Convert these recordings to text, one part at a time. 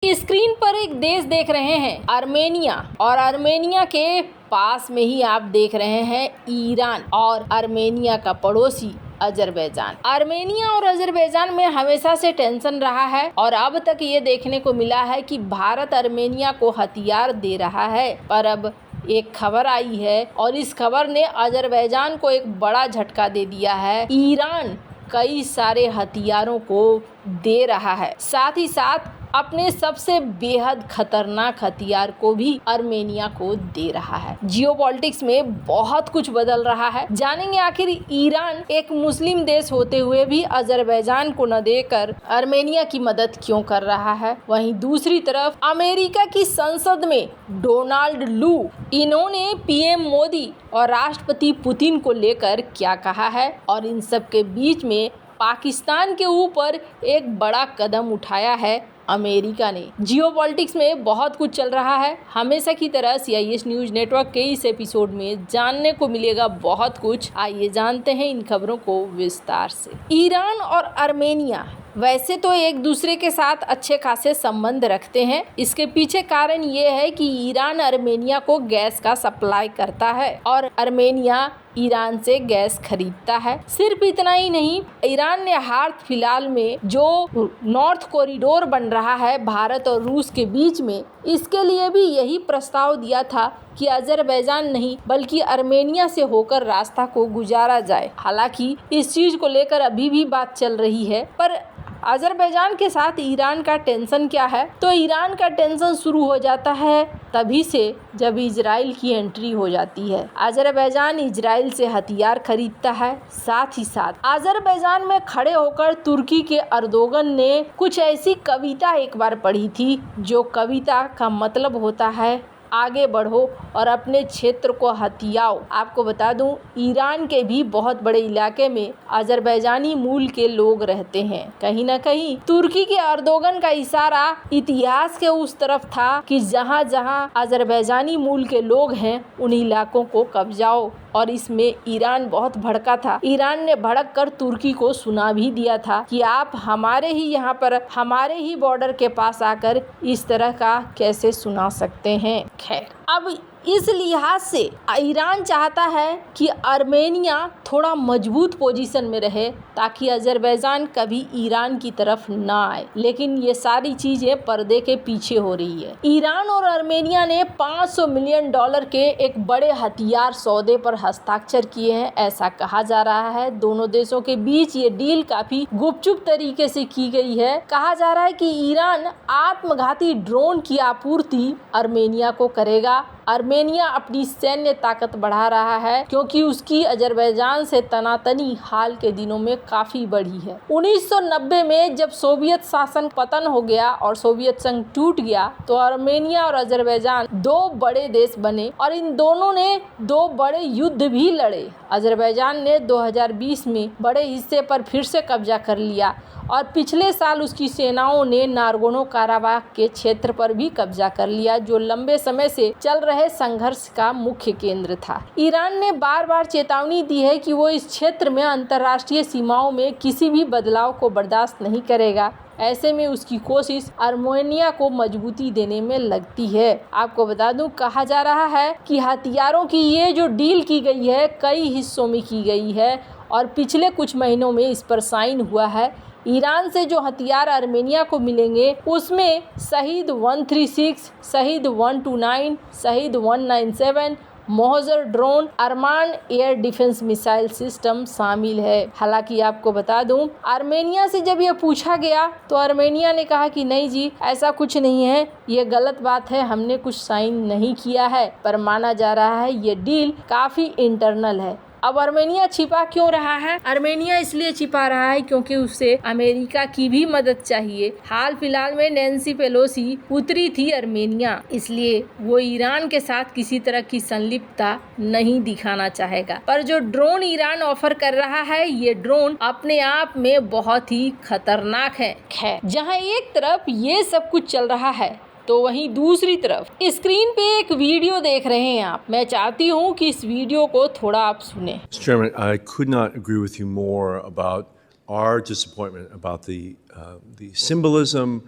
Screen पर एक देश देख रहे हैं, आर्मेनिया, और आर्मेनिया के पास में ही आप देख रहे हैं ईरान और आर्मेनिया का पड़ोसी अजरबैजान। आर्मेनिया और अजरबैजान में हमेशा से टेंशन रहा है और अब तक ये देखने को मिला है कि भारत आर्मेनिया को हथियार दे रहा है, पर अब एक खबर आई है और इस खबर ने अजरबैजान को एक बड़ा झटका दे दिया है। ईरान कई सारे हथियारों को दे रहा है, साथ ही साथ अपने सबसे बेहद खतरनाक हथियार को भी आर्मेनिया को दे रहा है। जियोपॉलिटिक्स में बहुत कुछ बदल रहा है। जानेंगे आखिर ईरान एक मुस्लिम देश होते हुए भी अजरबैजान को न देकर आर्मेनिया की मदद क्यों कर रहा है। वहीं दूसरी तरफ अमेरिका की संसद में डोनाल्ड लू, इन्होंने पीएम मोदी और राष्ट्रपति पुतिन को लेकर क्या कहा है और इन सब के बीच में पाकिस्तान के ऊपर एक बड़ा कदम उठाया है अमेरिका ने। जियोपॉलिटिक्स में बहुत कुछ चल रहा है। हमेशा की तरह CIS न्यूज नेटवर्क के इस एपिसोड में जानने को मिलेगा बहुत कुछ। आइए जानते हैं इन खबरों को विस्तार से। ईरान और आर्मेनिया वैसे तो एक दूसरे के साथ अच्छे खासे संबंध रखते हैं। इसके पीछे कारण ये है कि ईरान आर्मेनिया को गैस का सप्लाई करता है और आर्मेनिया ईरान से गैस खरीदता है। सिर्फ इतना ही नहीं, ईरान ने हाल फिलहाल में जो नॉर्थ कॉरिडोर बन रहा है भारत और रूस के बीच में, इसके लिए भी यही प्रस्ताव दिया था कि अजरबैजान नहीं बल्कि आर्मेनिया से होकर रास्ता को गुजारा जाए। हालांकि इस चीज को लेकर अभी भी बात चल रही है, पर अजरबैजान के साथ ईरान का टेंशन क्या है, तो ईरान का टेंशन शुरू हो जाता है तभी से जब इजराइल की एंट्री हो जाती है। अजरबैजान इजराइल से हथियार खरीदता है। साथ ही साथ अजरबैजान में खड़े होकर तुर्की के अर्दोगन ने कुछ ऐसी कविता एक बार पढ़ी थी, जो कविता का मतलब होता है आगे बढ़ो और अपने क्षेत्र को हथियाओ। आपको बता दूं, ईरान के भी बहुत बड़े इलाके में अजरबैजानी मूल के लोग रहते हैं। कहीं न कहीं तुर्की के अर्दोगन का इशारा इतिहास के उस तरफ था कि जहां जहां अजरबैजानी मूल के लोग हैं उन इलाकों को कब्जाओ, और इसमें ईरान बहुत भड़का था। ईरान ने भड़क कर तुर्की को सुना भी दिया था कि आप हमारे ही यहाँ पर, हमारे ही बॉर्डर के पास आकर इस तरह का कैसे सुना सकते हैं। खैर, अब इस लिहाज से ईरान चाहता है कि आर्मेनिया थोड़ा मजबूत पोजीशन में रहे ताकि अजरबैजान कभी ईरान की तरफ ना आए, लेकिन ये सारी चीजें पर्दे के पीछे हो रही है। ईरान और आर्मेनिया ने $500 मिलियन के एक बड़े हथियार सौदे पर हस्ताक्षर किए हैं, ऐसा कहा जा रहा है। दोनों देशों के बीच ये डील काफी गुपचुप तरीके से की गई है। कहा जा रहा है कि ईरान आत्मघाती ड्रोन की आपूर्ति आर्मेनिया को करेगा। आर्मेनिया अपनी सैन्य ताकत बढ़ा रहा है क्योंकि उसकी अजरबैजान से तनातनी हाल के दिनों में काफी बढ़ी है। 1990 में जब सोवियत शासन पतन हो गया और सोवियत संघ टूट गया, तो आर्मेनिया और अजरबैजान दो बड़े देश बने और इन दोनों ने दो बड़े युद्ध भी लड़े। अजरबैजान ने 2020 में बड़े हिस्से पर फिर से कब्जा कर लिया और पिछले साल उसकी सेनाओं ने नागोर्नो काराबाख के क्षेत्र पर भी कब्जा कर लिया, जो लंबे समय से चल रहे संघर्ष का मुख्य केंद्र था। ईरान ने बार बार चेतावनी दी है कि वो इस क्षेत्र में अंतर्राष्ट्रीय सीमाओं में किसी भी बदलाव को बर्दाश्त नहीं करेगा। ऐसे में उसकी कोशिश आर्मेनिया को मजबूती देने में लगती है। आपको बता दूं, कहा जा रहा है कि हथियारों की ये जो डील की गई है कई हिस्सों में की गई है और पिछले कुछ महीनों में इस पर साइन हुआ है। ईरान से जो हथियार आर्मेनिया को मिलेंगे उसमें शहीद 136, शहीद 129, शहीद 197, मोहजर ड्रोन, अरमान एयर डिफेंस मिसाइल सिस्टम शामिल है। हालांकि आपको बता दूं, आर्मेनिया से जब यह पूछा गया तो आर्मेनिया ने कहा कि नहीं जी, ऐसा कुछ नहीं है, ये गलत बात है, हमने कुछ साइन नहीं किया है। पर माना जा रहा है ये डील काफी इंटरनल है। अब आर्मेनिया छिपा क्यों रहा है? आर्मेनिया इसलिए छिपा रहा है क्योंकि उसे अमेरिका की भी मदद चाहिए। हाल फिलहाल में नैन्सी पेलोसी उतरी थी आर्मेनिया, इसलिए वो ईरान के साथ किसी तरह की संलिप्तता नहीं दिखाना चाहेगा। पर जो ड्रोन ईरान ऑफर कर रहा है, ये ड्रोन अपने आप में बहुत ही खतरनाक है। खैर, जहाँ एक तरफ ये सब कुछ चल रहा है तो वहीं दूसरी तरफ स्क्रीन पे एक वीडियो देख रहे हैं आप। मैं चाहती हूँ कि इस वीडियो को थोड़ा आप सुने। Chairman, I could not agree with you more about our disappointment about the symbolism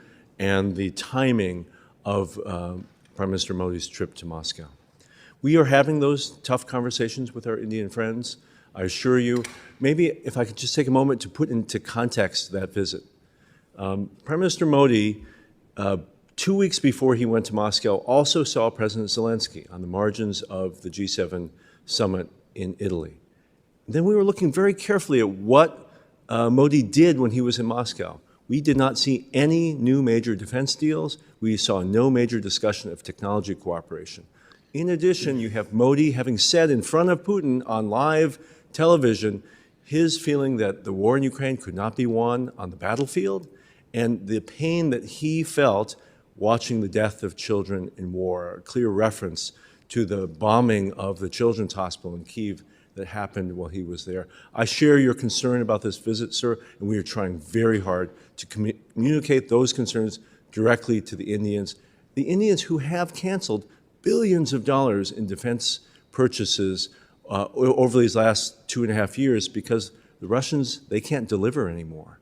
and the timing of Prime Minister Modi's trip to Moscow. We are having those tough conversations with our Indian friends, I assure you. Maybe if I could just take a moment to put into context that visit. Prime Minister Modi, 2 weeks before he went to Moscow, also saw President Zelensky on the margins of the G7 summit in Italy. Then we were looking very carefully at what Modi did when he was in Moscow. We did not see any new major defense deals. We saw no major discussion of technology cooperation. In addition, you have Modi having said in front of Putin on live television his feeling that the war in Ukraine could not be won on the battlefield, and the pain that he felt watching the death of children in war, a clear reference to the bombing of the Children's Hospital in Kyiv that happened while he was there. I share your concern about this visit, sir, and we are trying very hard to communicate those concerns directly to the Indians who have canceled billions of dollars in defense purchases over these last 2.5 years because the Russians, they can't deliver anymore.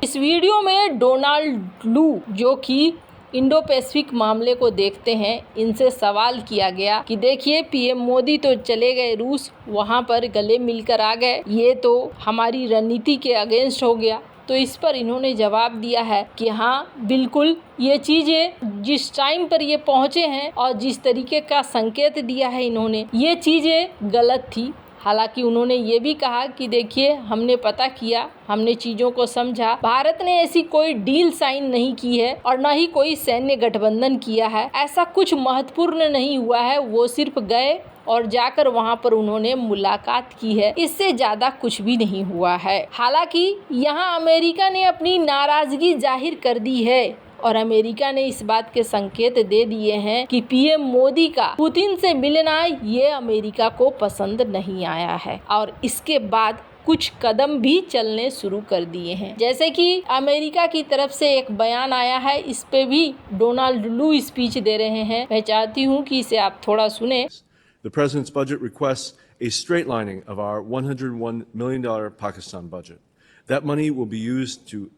इस video में Donald लू, जो कि Indo Pacific मामले को देखते हैं, इनसे सवाल किया गया कि देखिए पीएम मोदी तो चले गए रूस, वहां पर गले मिलकर आ गए, ये तो हमारी रणनीति के अगेंस्ट हो गया। तो इस पर इन्होंने जवाब दिया है कि हाँ बिल्कुल, ये चीज़ें जिस टाइम पर ये पहुँचे हैं और जिस तरीके का संकेत दिया है इन्होंने, ये चीज़ें गलत थी। हालांकि उन्होंने ये भी कहा कि देखिए हमने पता किया, हमने चीज़ों को समझा, भारत ने ऐसी कोई डील साइन नहीं की है और न ही कोई सैन्य गठबंधन किया है, ऐसा कुछ महत्वपूर्ण नहीं हुआ है, वो सिर्फ गए और जाकर वहां पर उन्होंने मुलाकात की है, इससे ज्यादा कुछ भी नहीं हुआ है। हालांकि यहां अमेरिका ने अपनी नाराजगी जाहिर कर दी है और अमेरिका ने इस बात के संकेत दे दिए हैं कि पीएम मोदी का पुतिन से मिलना ये अमेरिका को पसंद नहीं आया है और इसके बाद कुछ कदम भी चलने शुरू कर दिए हैं। जैसे कि अमेरिका की तरफ से एक बयान आया है, इस पे भी डोनाल्ड लू स्पीच दे रहे हैं। मैं चाहती हूँ कि इसे आप थोड़ा सुने। The President's budget requests a straightlining of our $101 million Pakistan budget. That money will be used to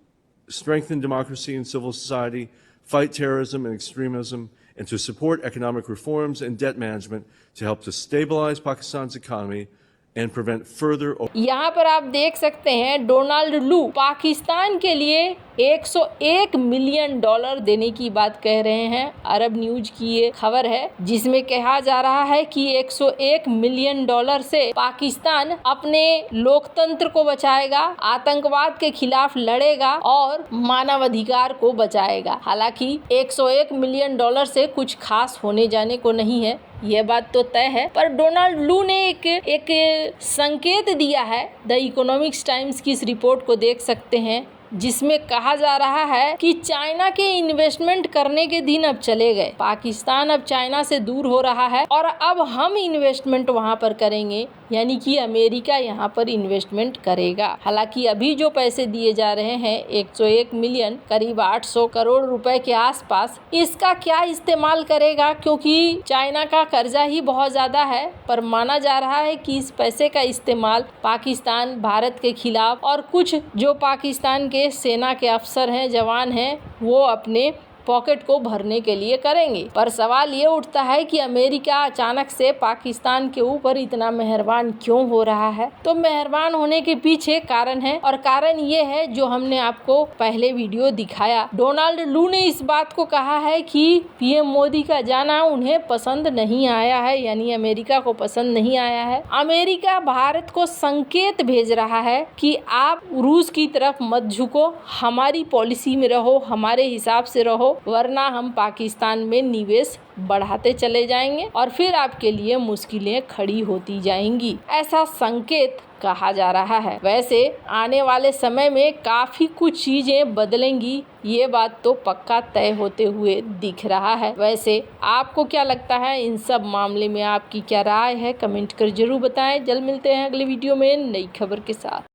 strengthen democracy and civil society, fight terrorism and extremism, and to support economic reforms and debt management to help to stabilize Pakistan's economy and prevent further. यहाँ पर आप देख सकते हैं Donald लू पाकिस्तान के लिए $101 million देने की बात कह रहे हैं। अरब न्यूज की ये खबर है जिसमें कहा जा रहा है कि $101 मिलियन से पाकिस्तान अपने लोकतंत्र को बचाएगा, आतंकवाद के खिलाफ लड़ेगा और मानवाधिकार को बचाएगा। हालांकि $101 मिलियन से कुछ खास होने जाने को नहीं है, ये बात तो तय है, पर डोनाल्ड लू ने एक संकेत दिया है। द इकोनॉमिक्स टाइम्स की इस रिपोर्ट को देख सकते हैं जिसमें कहा जा रहा है कि चाइना के इन्वेस्टमेंट करने के दिन अब चले गए, पाकिस्तान अब चाइना से दूर हो रहा है और अब हम इन्वेस्टमेंट वहां पर करेंगे, यानी कि अमेरिका यहां पर इन्वेस्टमेंट करेगा। हालांकि अभी जो पैसे दिए जा रहे हैं 101 मिलियन, करीब 800 करोड़ रुपए के आसपास, इसका क्या इस्तेमाल करेगा, क्योंकि चाइना का कर्जा ही बहुत ज्यादा है, पर माना जा रहा है कि इस पैसे का इस्तेमाल पाकिस्तान, भारत के खिलाफ और कुछ जो पाकिस्तान के सेना के अफसर हैं, जवान हैं, वो अपने पॉकेट को भरने के लिए करेंगे। पर सवाल ये उठता है कि अमेरिका अचानक से पाकिस्तान के ऊपर इतना मेहरबान क्यों हो रहा है। तो मेहरबान होने के पीछे कारण है और कारण ये है जो हमने आपको पहले वीडियो दिखाया। डोनाल्ड लू ने इस बात को कहा है कि पीएम मोदी का जाना उन्हें पसंद नहीं आया है, यानी अमेरिका को पसंद नहीं आया है। अमेरिका भारत को संकेत भेज रहा है कि आप रूस की तरफ मत झुको, हमारी पॉलिसी में रहो, हमारे हिसाब से रहो, वरना हम पाकिस्तान में निवेश बढ़ाते चले जाएंगे और फिर आपके लिए मुश्किलें खड़ी होती जाएंगी, ऐसा संकेत कहा जा रहा है। वैसे आने वाले समय में काफी कुछ चीजें बदलेंगी, ये बात तो पक्का तय होते हुए दिख रहा है। वैसे आपको क्या लगता है, इन सब मामले में आपकी क्या राय है, कमेंट कर जरूर बताएं। जल्द मिलते हैं अगले वीडियो में नई खबर के साथ।